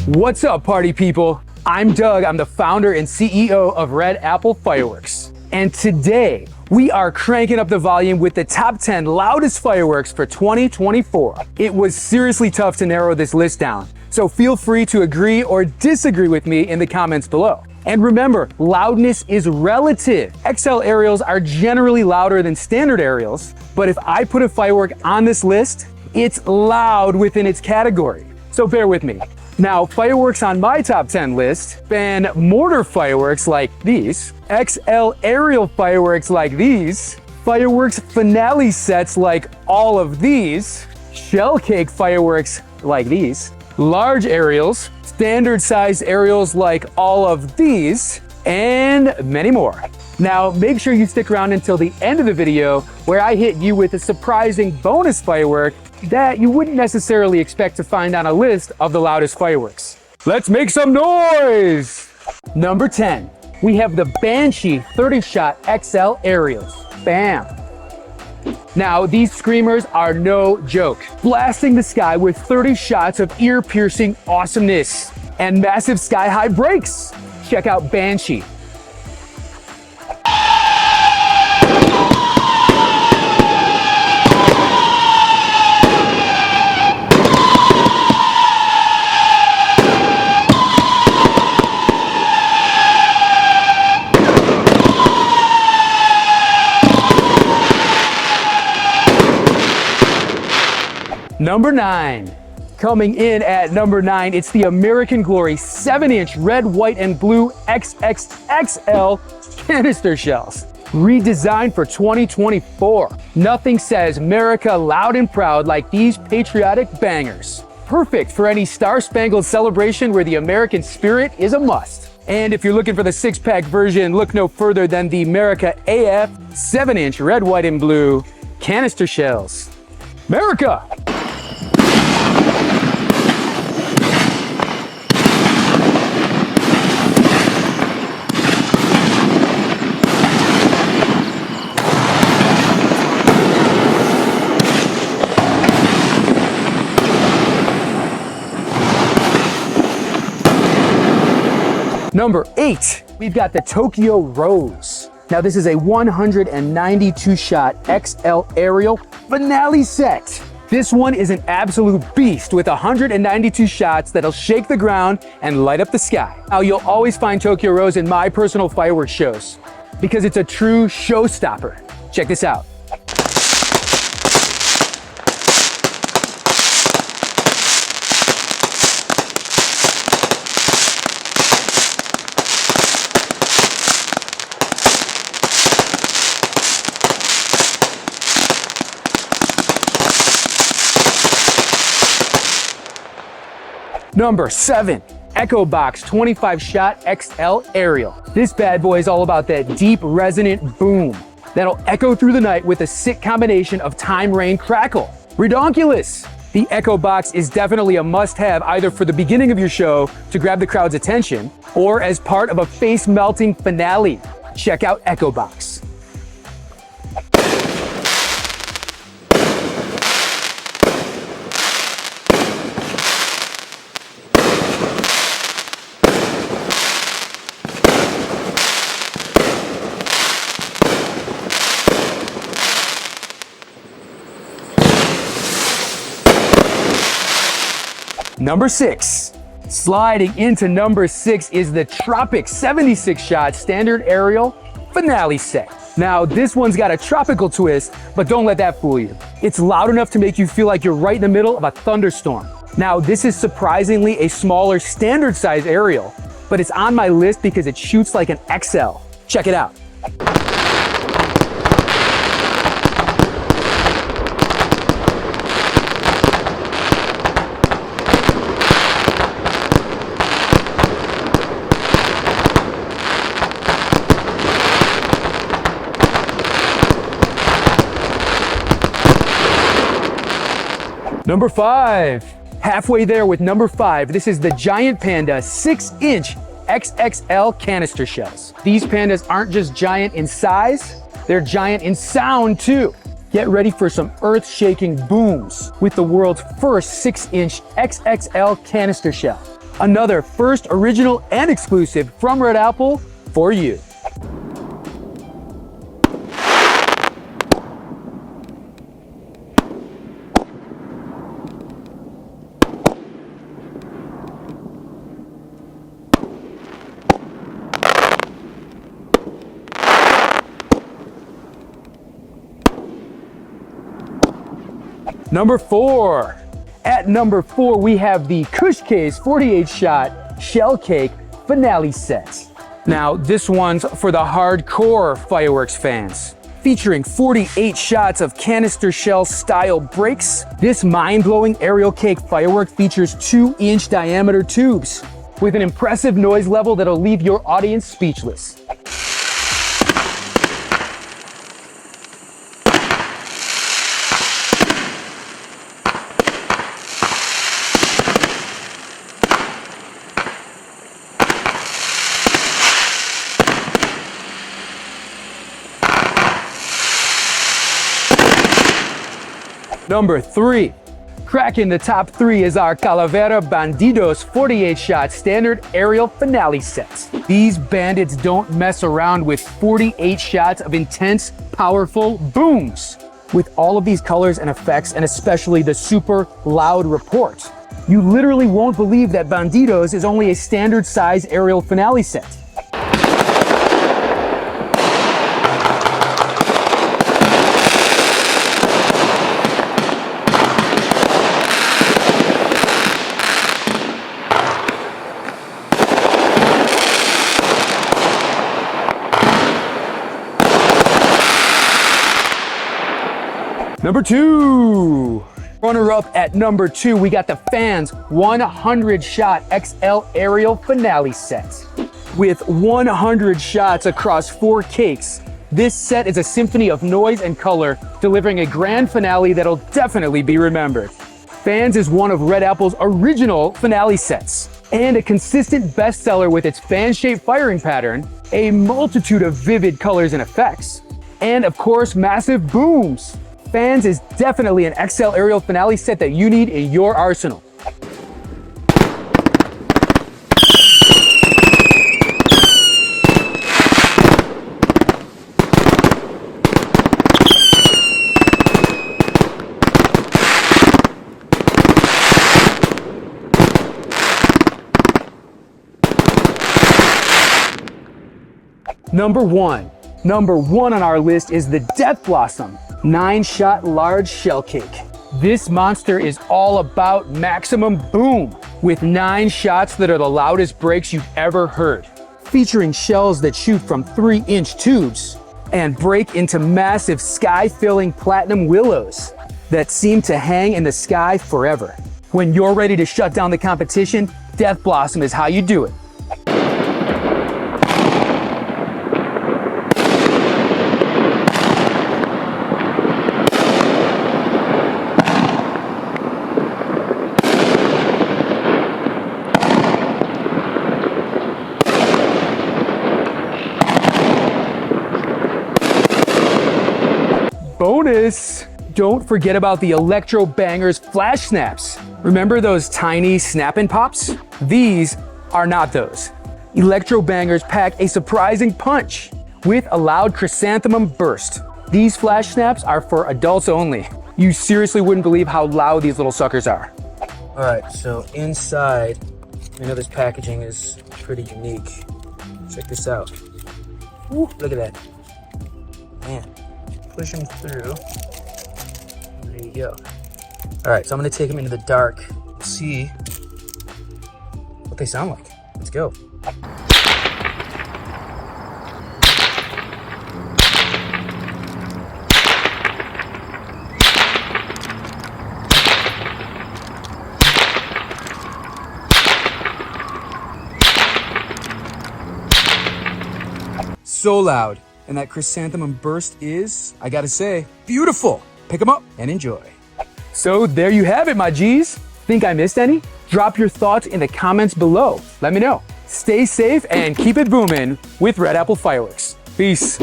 What's up, party people? I'm Doug. I'm the founder and CEO of Red Apple Fireworks. And today, we are cranking up the volume with the top 10 loudest fireworks for 2024. It was seriously tough to narrow this list down, so feel free to agree or disagree with me in the comments below. And remember, loudness is relative. XL aerials are generally louder than standard aerials, but if I put a firework on this list, it's loud within its category. So bear with me. Now, fireworks on my top 10 list span mortar fireworks like these, XL aerial fireworks like these, fireworks finale sets like all of these, shell cake fireworks like these, large aerials, standard sized aerials like all of these, and many more. Now, make sure you stick around until the end of the video where I hit you with a surprising bonus firework that you wouldn't necessarily expect to find on a list of the loudest fireworks. Let's make some noise! Number 10, we have the Banshee 30-shot XL aerials. Bam! Now, these screamers are no joke, blasting the sky with 30 shots of ear-piercing awesomeness and massive sky-high breaks. Check out Banshee. Number 9. Coming in at number 9, it's the American Glory 7-inch red, white, and blue XXXL canister shells. Redesigned for 2024. Nothing says America loud and proud like these patriotic bangers. Perfect for any star-spangled celebration where the American spirit is a must. And if you're looking for the 6-pack version, look no further than the America AF 7-inch red, white, and blue canister shells. America! Number 8, we've got the Tokyo Rose. Now this is a 192-shot XL aerial finale set. This one is an absolute beast with 192 shots that'll shake the ground and light up the sky. Now you'll always find Tokyo Rose in my personal fireworks shows because it's a true showstopper. Check this out. Number 7, Echo Box 25-shot XL aerial. This bad boy is all about that deep resonant boom that'll echo through the night with a sick combination of time, rain, crackle. Redonkulous! The Echo Box is definitely a must-have either for the beginning of your show to grab the crowd's attention or as part of a face-melting finale. Check out Echo Box. Number 6. Sliding into number 6 is the Tropic 76-shot standard aerial finale set. Now, this one's got a tropical twist, but don't let that fool you. It's loud enough to make you feel like you're right in the middle of a thunderstorm. Now, this is surprisingly a smaller standard size aerial, but it's on my list because it shoots like an XL. Check it out. Number 5, halfway there with number 5, this is the Giant Panda 6-inch XXL canister shells. These pandas aren't just giant in size, they're giant in sound too. Get ready for some earth-shaking booms with the world's first 6-inch XXL canister shell. Another first, original, and exclusive from Red Apple for you. Number 4. At number 4, we have the Kush Case 48-shot Shell Cake Finale Set. Now, this one's for the hardcore fireworks fans. Featuring 48 shots of canister shell style breaks, this mind-blowing aerial cake firework features 2-inch diameter tubes with an impressive noise level that'll leave your audience speechless. Number 3. Cracking the top 3 is our Calavera Bandidos 48-shot standard aerial finale sets. These bandits don't mess around with 48 shots of intense, powerful booms. With all of these colors and effects, and especially the super loud report, you literally won't believe that Bandidos is only a standard size aerial finale set. Number 2. Runner-up at number 2, we got the Fans 100-shot XL aerial finale set. With 100 shots across 4 cakes, this set is a symphony of noise and color, delivering a grand finale that'll definitely be remembered. Fans is one of Red Apple's original finale sets, and a consistent bestseller with its fan-shaped firing pattern, a multitude of vivid colors and effects, and of course, massive booms. Fans is definitely an XL aerial finale set that you need in your arsenal. Number 1. Number 1 on our list is the Death Blossom 9-shot large shell cake. This monster is all about maximum boom, with 9 shots that are the loudest breaks you've ever heard. Featuring shells that shoot from 3-inch tubes and break into massive sky-filling platinum willows that seem to hang in the sky forever. When you're ready to shut down the competition, Death Blossom is how you do it. Bonus! Don't forget about the Electro Bangers Flash Snaps. Remember those tiny snap and pops? These are not those. Electro Bangers pack a surprising punch with a loud chrysanthemum burst. These flash snaps are for adults only. You seriously wouldn't believe how loud these little suckers are. All right, so inside, I know this packaging is pretty unique. Check this out. Ooh, look at that. Man. Push them through. There you go. All right, so I'm gonna take them into the dark, see what they sound like. Let's go. So loud. And that chrysanthemum burst is, I gotta say, beautiful. Pick them up and enjoy. So there you have it, my G's. Think I missed any? Drop your thoughts in the comments below. Let me know. Stay safe and keep it booming with Red Apple Fireworks. Peace.